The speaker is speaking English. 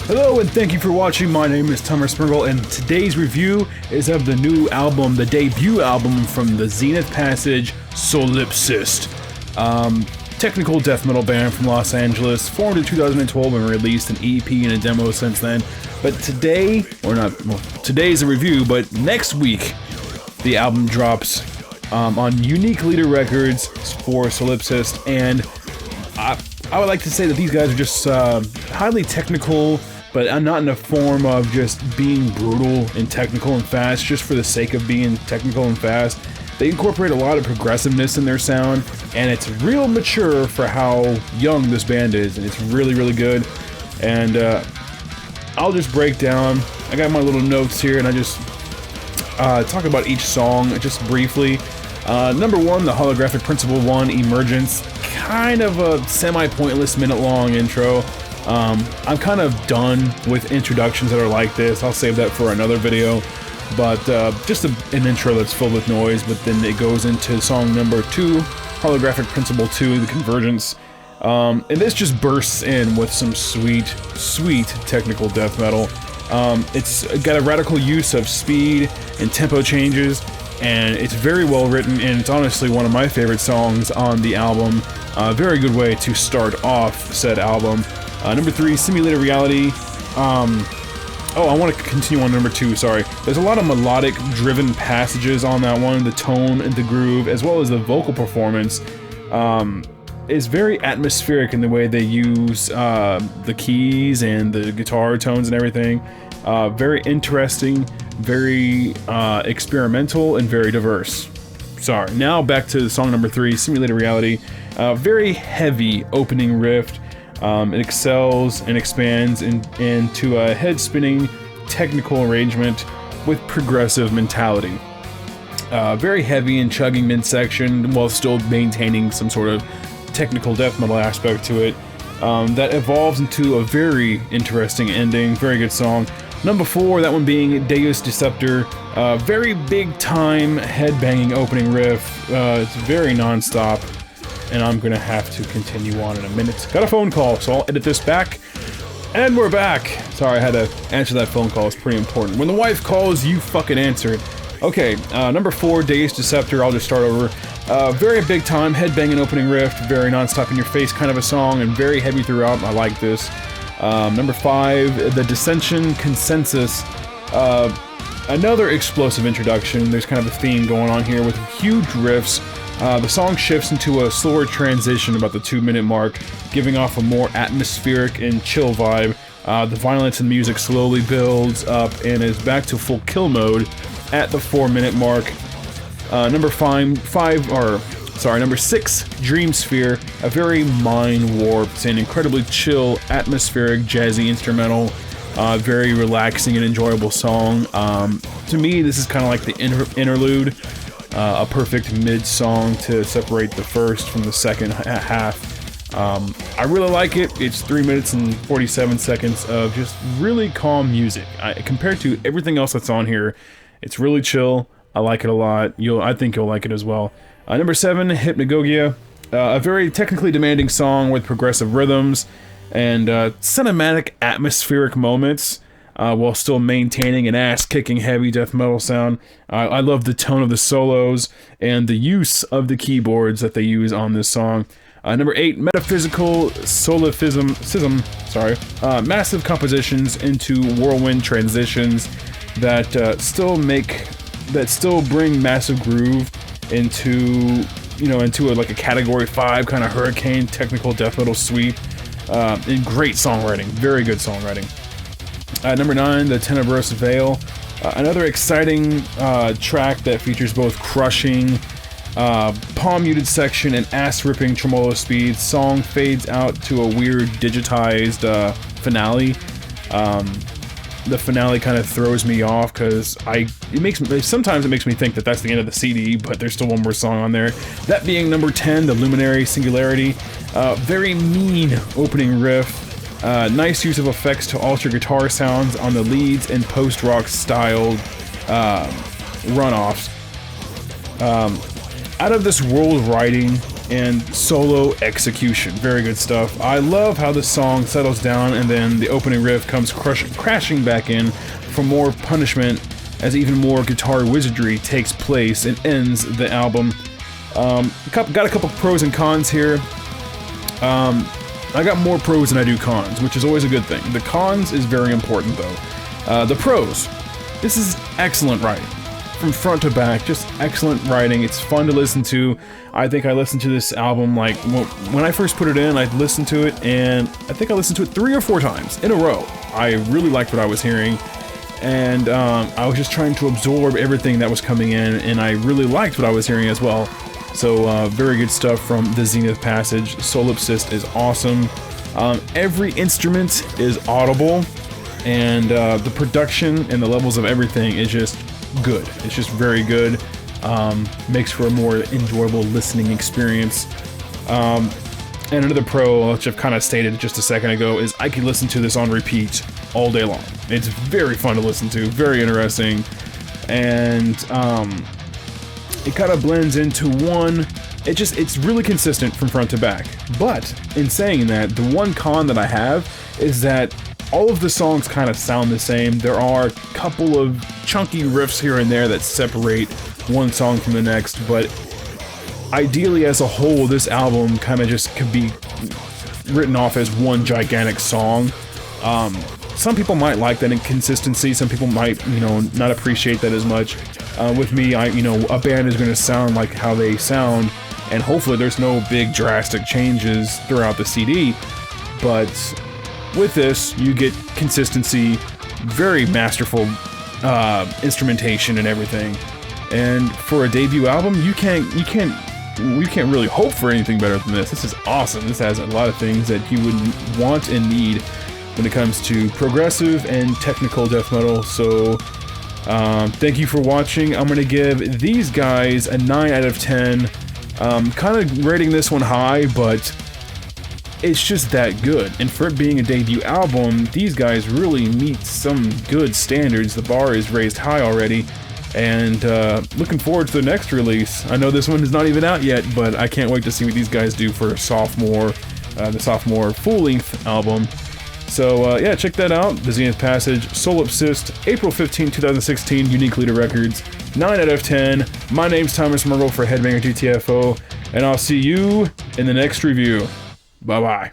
Hello and thank you for watching. My name is Thomas Smirgle and today's review is of the new album, the debut album from the Zenith Passage, Solipsist. Technical death metal band from Los Angeles, formed in 2012 and released an EP and a demo since then. But today, today's a review, but next week the album drops on Unique Leader Records for Solipsist, and I would like to say that these guys are just highly technical, but not in the form of just being brutal and technical and fast just for the sake of being technical and fast. They incorporate a lot of progressiveness in their sound, and it's real mature for how young this band is, and it's really, really good. And I'll just break down. I got my little notes here, and I just talk about each song just briefly. Number one, the Holographic Principle 1, Emergence. Kind of a semi-pointless minute-long intro. I'm kind of done with introductions that are like this. I'll save that for another video. But just an intro that's filled with noise, but then it goes into song number 2, Holographic Principle 2, The Convergence. And this just bursts in with some sweet, sweet technical death metal. It's got a radical use of speed and tempo changes, and it's very well written, and it's honestly one of my favorite songs on the album. A very good way to start off said album. Number 3, Simulated Reality. I want to continue on number 2, sorry. There's a lot of melodic driven passages on that one. The tone and the groove, as well as the vocal performance, is very atmospheric in the way they use the keys and the guitar tones and everything. Very interesting, very experimental, and very diverse. Sorry, now back to song number 3, Simulated Reality. Very heavy opening riff. It excels and expands into a head-spinning technical arrangement with progressive mentality. Very heavy and chugging midsection while still maintaining some sort of technical death metal aspect to it. That evolves into a very interesting ending. Very good song. Number 4, that one being Deus Deceptor. Very big-time head-banging opening riff. It's very non-stop. And I'm gonna have to continue on in a minute. Got a phone call, so I'll edit this back. And we're back! Sorry, I had to answer that phone call, it's pretty important. When the wife calls, you fucking answer it. Okay, number 4, Deus Deceptor, I'll just start over. Very big time, headbanging opening riff, very non-stop in your face kind of a song, and very heavy throughout, I like this. Number 5, The Dissension Consensus. Another explosive introduction, there's kind of a theme going on here with huge riffs. The song shifts into a slower transition about the 2-minute mark, giving off a more atmospheric and chill vibe. The violence in music slowly builds up and is back to full kill mode at the 4-minute mark. Number 6, Dream Sphere, a very mind-warped and incredibly chill, atmospheric, jazzy instrumental. Very relaxing and enjoyable song. To me, this is kind of like the interlude. A perfect mid-song to separate the first from the second half. I really like it. It's 3 minutes and 47 seconds of just really calm music. Compared to everything else that's on here, it's really chill. I like it a lot. I think you'll like it as well. Number 7, Hypnagogia. A very technically demanding song with progressive rhythms and cinematic atmospheric moments. While still maintaining an ass-kicking heavy death metal sound. I love the tone of the solos and the use of the keyboards that they use on this song. Number 8, Metaphysical Solipsism. Massive compositions into whirlwind transitions that still bring massive groove into like a Category 5 kind of hurricane technical death metal sweep. And great songwriting, very good songwriting. Number 9, The Tenebrous Veil. Another exciting track that features both crushing, palm-muted section and ass-ripping tremolo speeds. Song fades out to a weird digitized finale. The finale kind of throws me off because sometimes it makes me think that that's the end of the CD, but there's still one more song on there. That being number 10, The Luminary Singularity. Very mean opening riff. Nice use of effects to alter guitar sounds on the leads and post-rock styled runoffs. Out of this world writing and solo execution. Very good stuff. I love how the song settles down and then the opening riff comes crashing back in for more punishment as even more guitar wizardry takes place and ends the album. Got a couple pros and cons here. I got more pros than I do cons, which is always a good thing. The cons is very important though. The pros. This is excellent writing. From front to back, just excellent writing. It's fun to listen to. I think I listened to this album like when I first put it in, I listened to it and I think I listened to it 3 or 4 times in a row. I really liked what I was hearing, and I was just trying to absorb everything that was coming in, and I really liked what I was hearing as well. So very good stuff from the Zenith Passage. Solipsist is awesome. Every instrument is audible, and the production and the levels of everything is just good. It's just very good. Makes for a more enjoyable listening experience. And another pro, which I've kind of stated just a second ago, is I can listen to this on repeat all day long. It's very fun to listen to, very interesting, and it kind of blends into one. It's really consistent from front to back. But in saying that, the one con that I have is that all of the songs kind of sound the same. There are a couple of chunky riffs here and there that separate one song from the next, but ideally as a whole, this album kind of just could be written off as one gigantic song. Some people might like that inconsistency. Some people might, not appreciate that as much. With me, a band is going to sound like how they sound, and hopefully there's no big drastic changes throughout the CD, but with this, you get consistency, very masterful instrumentation and everything. And for a debut album, you can't really hope for anything better than this. This is awesome. This has a lot of things that you would want and need when it comes to progressive and technical death metal. So thank you for watching. I'm going to give these guys a 9 out of 10. Kind of rating this one high, but it's just that good. And for it being a debut album, these guys really meet some good standards. The bar is raised high already, and looking forward to the next release. I know this one is not even out yet, but I can't wait to see what these guys do for the sophomore full-length album. So yeah, check that out. The Zenith Passage, Solipsist, April 15, 2016, Unique Leader Records, 9 out of 10. My name's Thomas Mergel for Headbanger GTFO, and I'll see you in the next review. Bye-bye.